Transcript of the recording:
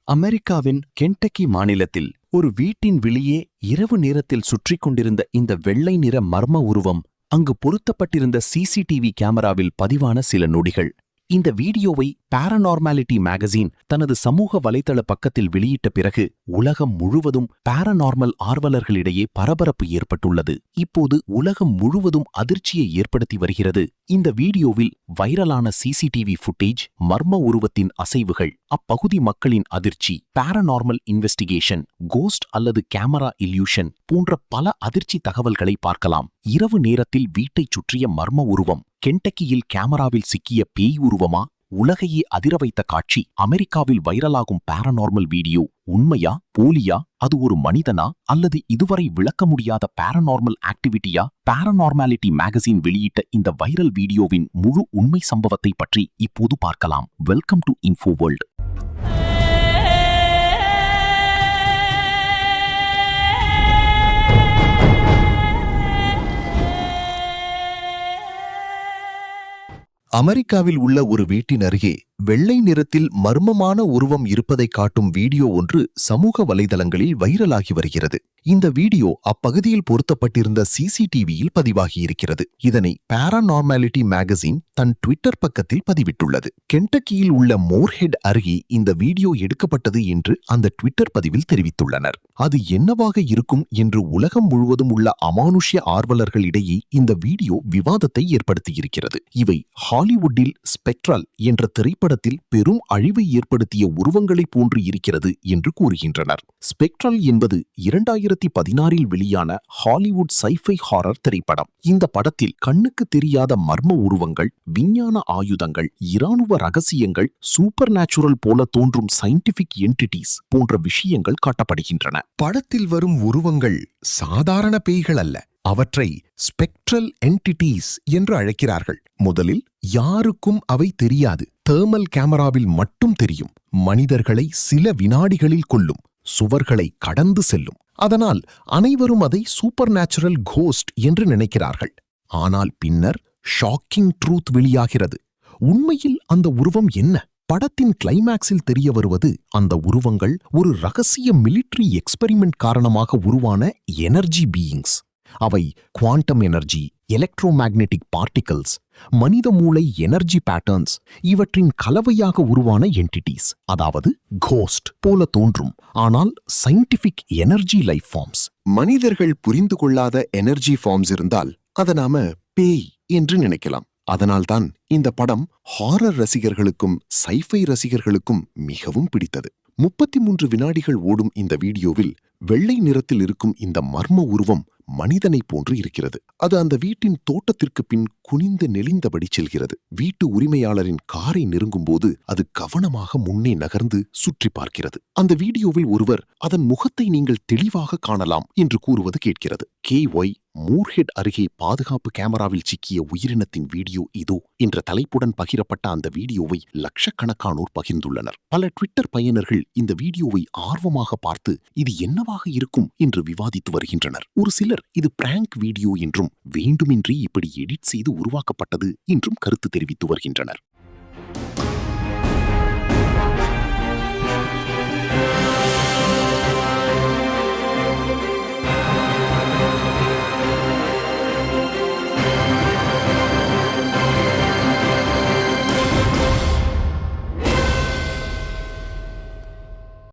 அமெரிக்காவின் கென்டக்கி மாநிலத்தில் ஒரு வீட்டின் வெளியே இரவு நேரத்தில் சுற்றிக் கொண்டிருந்த இந்த வெள்ளை நிற மர்ம உருவம் அங்கு பொருத்தப்பட்டிருந்த சிசிடிவி கேமராவில் பதிவான சில நொடிகள். இந்த வீடியோவை பாரநார்மாலிட்டி மேகசின் தனது சமூக வலைதள பக்கத்தில் வெளியிட்ட பிறகு உலகம் முழுவதும் பாரநார்மல் ஆர்வலர்களிடையே பரபரப்பு ஏற்பட்டுள்ளது. இப்போது உலகம் முழுவதும் அதிர்ச்சியை ஏற்படுத்தி வருகிறது. இந்த வீடியோவில் வைரலான சிசிடிவி ஃபுட்டேஜ், மர்ம உருவத்தின் அசைவுகள், அப்பகுதி மக்களின் அதிர்ச்சி, பாரநார்மல் இன்வெஸ்டிகேஷன், கோஸ்ட் அல்லது கேமரா இல்யூஷன் போன்ற பல அதிர்ச்சி தகவல்களை பார்க்கலாம். இரவு நேரத்தில் வீட்டைச் சுற்றிய மர்ம உருவம், கென்டக்கியில் கேமராவில் சிக்கிய பேய் உருவமா? உலகையே அதிர வைத்த காட்சி. அமெரிக்காவில் வைரலாகும் பாரநார்மல் வீடியோ உண்மையா போலியா? அது ஒரு மனிதனா அல்லது இதுவரை விளக்க முடியாத பாரநார்மல் ஆக்டிவிட்டியா? பாரநார்மாலிட்டி மேகசின் வெளியிட்ட இந்த வைரல் வீடியோவின் முழு உண்மை சம்பவத்தை பற்றி இப்போது பார்க்கலாம். Welcome to info world. அமெரிக்காவில் உள்ள ஒரு வீட்டின் அருகே வெள்ளை நிறத்தில் மர்மமான உருவம் இருப்பதை காட்டும் வீடியோ ஒன்று சமூக வலைதளங்களில் வைரலாகி வருகிறது. இந்த வீடியோ அப்பகுதியில் பொருத்தப்பட்டிருந்த சிசிடிவியில் பதிவாகியிருக்கிறது. இதனை பாரநார்மாலிட்டி மேகசின் தன் ட்விட்டர் பக்கத்தில் பதிவிட்டுள்ளது. கென்டக்கியில் உள்ள மோர்ஹெட் அருகே இந்த வீடியோ எடுக்கப்பட்டது என்று அந்த ட்விட்டர் பதிவில் தெரிவித்துள்ளனர். அது என்னவாக இருக்கும் என்று உலகம் முழுவதும் உள்ள அமானுஷ்ய ஆர்வலர்களிடையே இந்த வீடியோ விவாதத்தை ஏற்படுத்தியிருக்கிறது. இவை ஹாலிவுட்டில் ஸ்பெக்ட்ரல் என்ற திரைப்படத்தில் பெரும் அழிவை ஏற்படுத்திய உருவங்களை போன்று இருக்கிறது என்று கூறுகின்றனர். ஸ்பெக்ட்ரல் என்பது 2016 வெளியான ஹாலிவுட் சைஃபை ஹாரர் திரைப்படம். இந்த படத்தில் கண்ணுக்கு தெரியாத மர்ம உருவங்கள், விஞ்ஞான ஆயுதங்கள், இராணுவ ரகசியங்கள், சூப்பர் நேச்சுரல் போல தோன்றும் சயின்டிபிக் என்டிட்டிஸ் போன்ற விஷயங்கள் காட்டப்படுகின்றன. படத்தில் வரும் உருவங்கள் சாதாரண பேய்கள் அல்ல, அவற்றை ஸ்பெக்ட்ரல் என்டிட்டீஸ் என்று அழைக்கிறார்கள். முதலில் யாருக்கும் அவை தெரியாது. தெர்மல் கேமராவில் மட்டும் தெரியும். மனிதர்களை சில வினாடிகளில் கொல்லும், சுவர்களை கடந்து செல்லும். அதனால் அனைவரும் அதை சூப்பர் நேச்சுரல் கோஸ்ட் என்று நினைக்கிறார்கள். ஆனால் பின்னர் ஷாக்கிங் ட்ரூத் வெளியாகிறது. உண்மையில் அந்த உருவம் என்ன? படத்தின் கிளைமேக்ஸில் தெரிய வருவது, அந்த உருவங்கள் ஒரு ரகசிய மிலிட்டரி எக்ஸ்பெரிமெண்ட் காரணமாக உருவான எனர்ஜி பீயிங்ஸ். அவை குவாண்டம் எனர்ஜி, எலக்ட்ரோமேக்னெட்டிக் பார்ட்டிகல்ஸ், மனித மூளை எனர்ஜி பேட்டர்ன்ஸ் இவற்றின் கலவையாக உருவான என்டிட்டிஸ், அதாவது கோஸ்ட் போல தோன்றும் ஆனால் சயின்டிபிக் எனர்ஜி லைஃப் ஃபார்ம்ஸ். மனிதர்கள் புரிந்து கொள்ளாத எனர்ஜி ஃபார்ம்ஸ் இருந்தால் அதை நாம பேய் என்று நினைக்கலாம். அதனால்தான் இந்த படம் ஹாரர் ரசிகர்களுக்கும் சைஃபை ரசிகர்களுக்கும் மிகவும் பிடித்தது. 33 வினாடிகள் ஓடும் இந்த வீடியோவில் வெள்ளை நிறத்தில் இருக்கும் இந்த மர்ம உருவம் மனிதனை போன்று இருக்கிறது. அது அந்த வீட்டின் தோட்டத்திற்கு பின் குனிந்து நெளிந்தபடி செல்கிறது. வீட்டு உரிமையாளரின் காரை நெருங்கும் போது அது கவனமாக முன்னே நகர்ந்து சுற்றி பார்க்கிறது. அந்த வீடியோவில் ஒருவர் அதன் முகத்தை நீங்கள் தெளிவாக காணலாம் என்று கூறுவது கேட்கிறது. KY மோர்ஹெட் அருகே பாதுகாப்பு கேமராவில் சிக்கிய உயிரினத்தின் வீடியோ இதோ என்ற தலைப்புடன் பகிரப்பட்ட அந்த வீடியோவை லட்சக்கணக்கானோர் பகிர்ந்துள்ளனர். பல ட்விட்டர் பயனர்கள் இந்த வீடியோவை ஆர்வமாக பார்த்து இது என்னவாக இருக்கும் என்று விவாதித்து வருகின்றனர். ஒரு சிலர் இது பிராங்க் வீடியோ என்றும் வேண்டுமின்றி இப்படி எடிட் செய்து உருவாக்கப்பட்டது என்றும் கருத்து தெரிவித்து வருகின்றனர்.